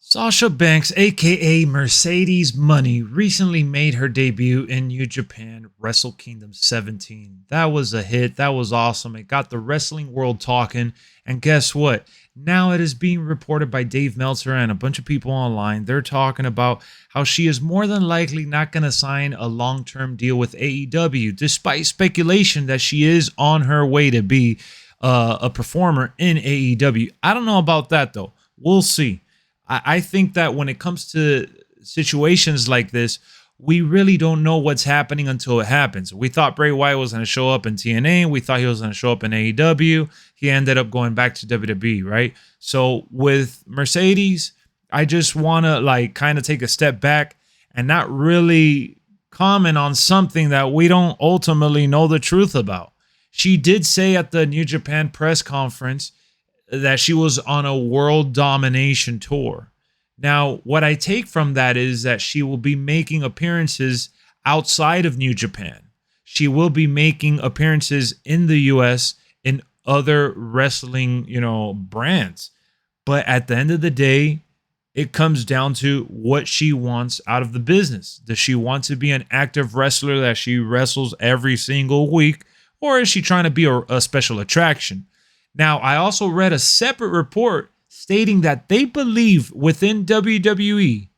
Sasha Banks, aka Mercedes Money, recently made her debut in New Japan Wrestle Kingdom 17. That was a hit. That was awesome. It got the wrestling world talking. And guess what? Now it is being reported by Dave Meltzer and a bunch of people online. They're talking about how she is more than likely not going to sign a long-term deal with AEW, despite speculation that she is on her way to be a performer in AEW. I don't know about that, though. We'll see. I think that when it comes to situations like this, we really don't know what's happening until it happens. We thought Bray Wyatt was going to show up in TNA. We thought he was going to show up in AEW. He ended up going back to WWE, right? So with Mercedes, I just want to kind of take a step back and not really comment on something that we don't ultimately know the truth about. She did say at the New Japan press conference that she was on a world domination tour. Now, what I take from that is that she will be making appearances outside of New Japan. She will be making appearances in the US in other wrestling, brands. But at the end of the day, it comes down to what she wants out of the business. Does she want to be an active wrestler that she wrestles every single week? Or is she trying to be a special attraction? Now, I also read a separate report stating that they believe within WWE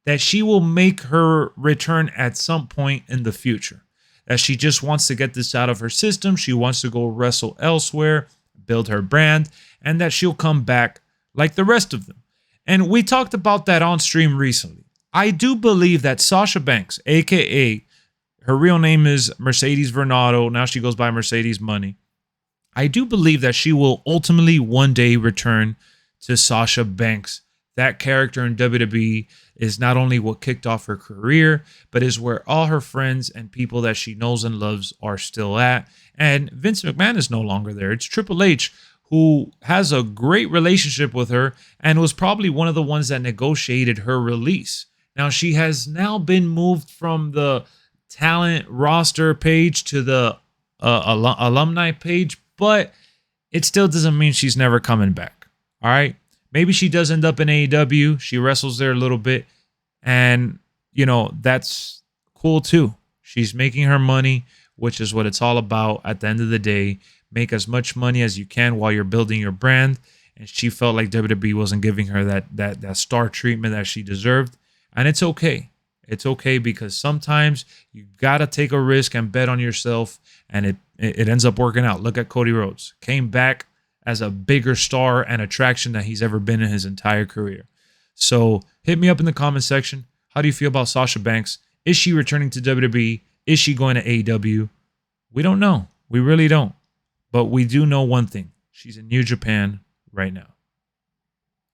that she will make her return at some point in the future. That she just wants to get this out of her system. She wants to go wrestle elsewhere, build her brand, and that she'll come back like the rest of them. And we talked about that on stream recently. I do believe that Sasha Banks, aka her real name is Mercedes Vernado. Now she goes by Mercedes Money. I do believe that she will ultimately one day return to Sasha Banks. That character in WWE is not only what kicked off her career, but is where all her friends and people that she knows and loves are still at. And Vince McMahon is no longer there. It's Triple H, who has a great relationship with her and was probably one of the ones that negotiated her release. Now, she has now been moved from the talent roster page to the alumni page, but it still doesn't mean she's never coming back. All right. Maybe she does end up in AEW. She wrestles there a little bit. And, that's cool too. She's making her money, which is what it's all about at the end of the day. Make as much money as you can while you're building your brand. And she felt like WWE wasn't giving her that star treatment that she deserved. And it's okay. It's okay because sometimes you got to take a risk and bet on yourself. And it ends up working out. Look at Cody Rhodes. Came back as a bigger star and attraction than he's ever been in his entire career. So hit me up in the comment section. How do you feel about Sasha Banks? Is she returning to WWE? Is she going to AEW? We don't know. We really don't. But we do know one thing. She's in New Japan right now.